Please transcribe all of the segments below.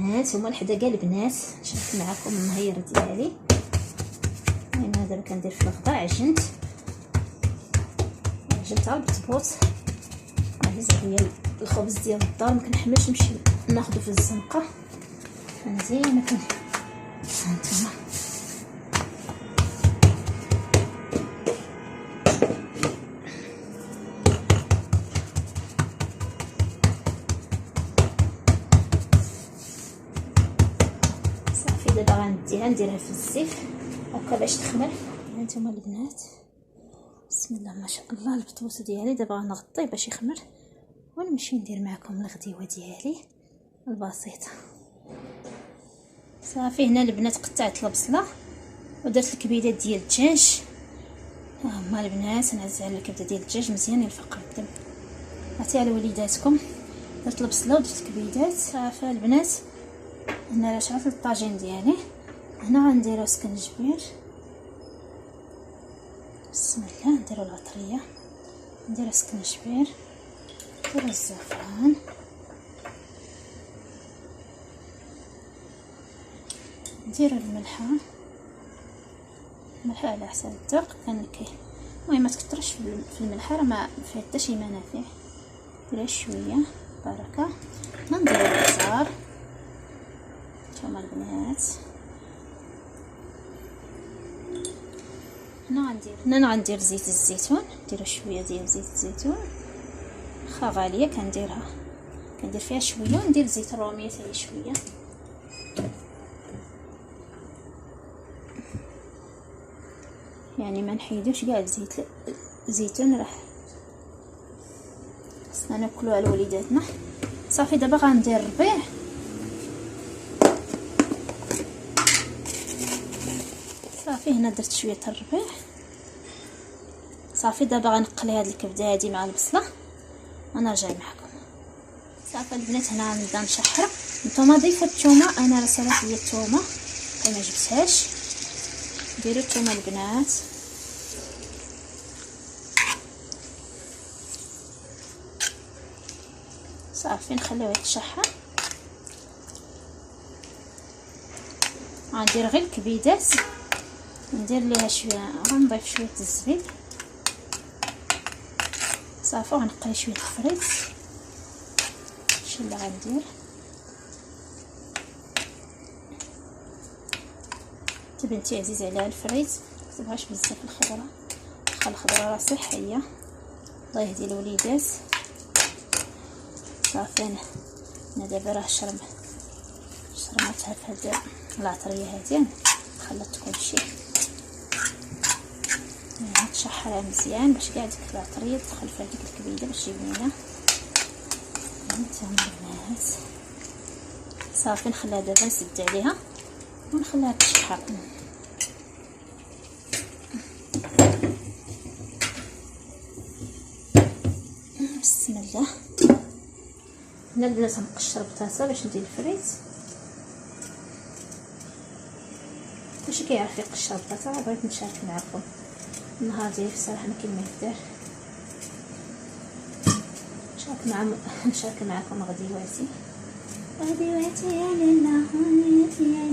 البنات، هما لحدا كاع البنات شاركت معكم المهير ديالي. انا دابا كندير في الغدا عجنت على البطبوط. عزيز عليا الخبز ديال الدار، ما كنحملش نمشي ناخذو في الزنقه. مزيان هانتوما صافي. دابا غنديرها في الزيت هكا باش تخمر. هانتوما البنات بسم الله ما شاء الله البطبوط ديالي. دابا غنغطيه باش يخمر ونمشي ندير معكم الغديوه ديالي البسيطه. صافي هنا البنات قطعت البصله ودرت الكبيدات ديال الدجاج. هما البنات نعزل على الكبده ديال الدجاج مزيان يلفق الدم. عطيها لوليداتكم. درت البصله ودرت الكبيدات. صافي البنات هنا راه شعلت الطاجين ديالي. هنا غنديرو سكنجبير بسم الله. نديرو العطريه، نديرو سكنجبير، نديرو الزعفران، نديرو الملحه على حسب الذوق. المهم ما تكثرش في الملحه، راه ما فيها حتى شي منافع. ديرها شويه بركه. نديرو الابزار هما البنات. هنا غندير زيت الزيتون. نديرو شويه ديال زيت الزيتون، واخا غاليه كندير فيها شويه. وندير زيت الروميه حتى هي شويه. يعني ما نحيدوش كاع زيت الزيتون، راه خصنا ناكلوها لوليداتنا. صافي دابا غندير الربيع. صافي هنا درت شويه الربيع. صافي دابا غنقلي هاد الكبده هادي مع البصله ونرجع معكم. صافي البنات هنا غنبدا نشحر. نتوما ضيفوا الثومه، انا راه صالت ليا الثومه ما جبتهاش. ديروا الثومه البنات. صافي نخليوها تشحر. غندير غير الكبيدات، ندير ليها شويه، غنضيف شويه الزبيب. صافي غنقلي شويه الفريت. هادشي اللي غندير. بنتي عزيز عليها الفريت، مكتبهاش بزاف الخضره، واخا الخضره راه صحيه. الله يهدي الوليدات. صافي انا دابا راه شرمتها في هاد العطريه هادي. خلات كلشي تشحرها مزيان باش كاع ديك العطريه تدخل في هذيك الكبيده باش تجي بنينه. هانتوما البنات صافي نخليها دابا نسد عليها ونخليها تشحر. بسم الله. هنا البنات غنقشر بطاطا باش ندير الفريت. ماشي كيعرف يقشر بطاطا، بغيت نشارك معكم النهار ديالي الصراحه ما كاين ما يدار. نشارك معكم غديواتي يا لالا يا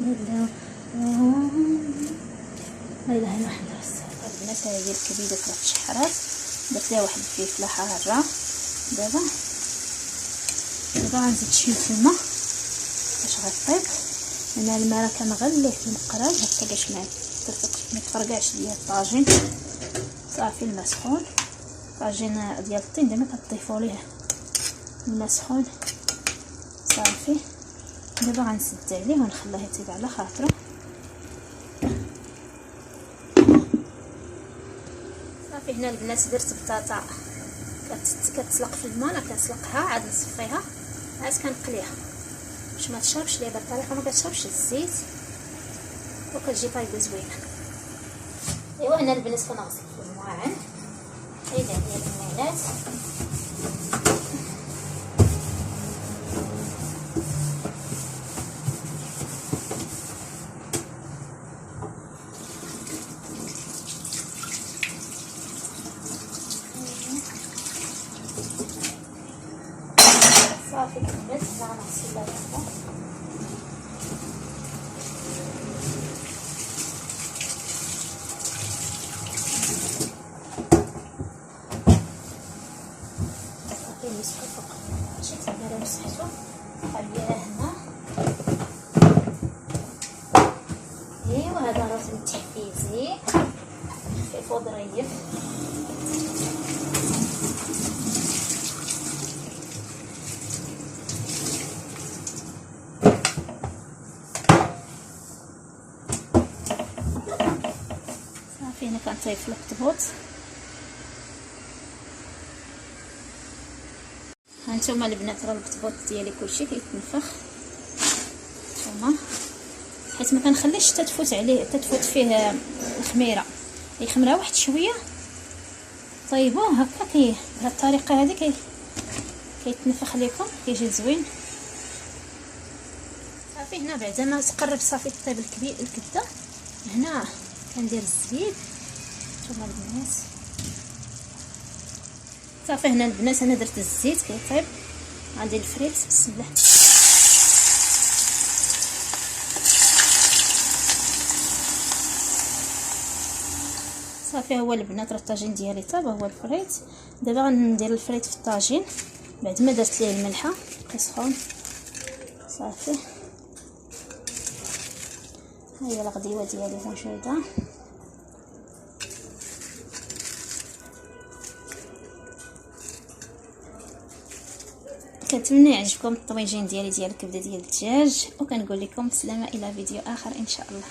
لالا. لا اله الا الله الصراحه. البنات هذه الكبيده راه تشحرات، درت ليها واحد الفلفله حاره. دابا غنزيد شويه الماء باش غطيب. انا الماء راه كنغليه في المقراج هكا باش ما يتفرقعش ليا الطاجين. صافي الماء سخون. طاجين ديال الطين دائما كتضيفوا ليه الماء سخون. صافي دابا غنسد عليه ونخليه يطيب على خاطره. صافي هنا البنات درت بطاطا كتسلق في الماء. انا كنسلقها عاد نصفيها عاد كنقليها باش ما تشربش ليها بالطريقه، ما كتشربش الزيت وكتجي طايبه زوينه. ايوا هنا البنات كنغسل في المواعن. هيدا هي المايلات. صافي البنات غنغسل لها. التحفيزي خفيف وظريف. صافي هنا كنطيب في القطبوط. هانتوما البنات راه القطبوط ديالي كلشي كيتنفخ هانتوما، حيت ما كنخليش حتى تفوت عليه تفوت فيه الخميره، يخمرها واحد شويه طيبوه هكا بهاد الطريقه هذه كيتنفخ لكم كيجي زوين. صافي هنا بعد ما تقرب صافي طيب الكبده، هنا كندير الزبيب نتوما البنات. صافي هنا البنات انا درت الزيت كيطيب، غندير الفريت بسم الله. صافي هو البنات راه الطاجين ديالي طاب، هو الفريت. دابا غندير الفريت في الطاجين بعد ما درت ليه الملحه كيسخون. صافي ها هي الغديوه ديالي موجوده. كنتمنى يعجبكم الطويجين ديالي ديال الكبده ديال الدجاج، وكنقول لكم بسلامه الى فيديو اخر ان شاء الله.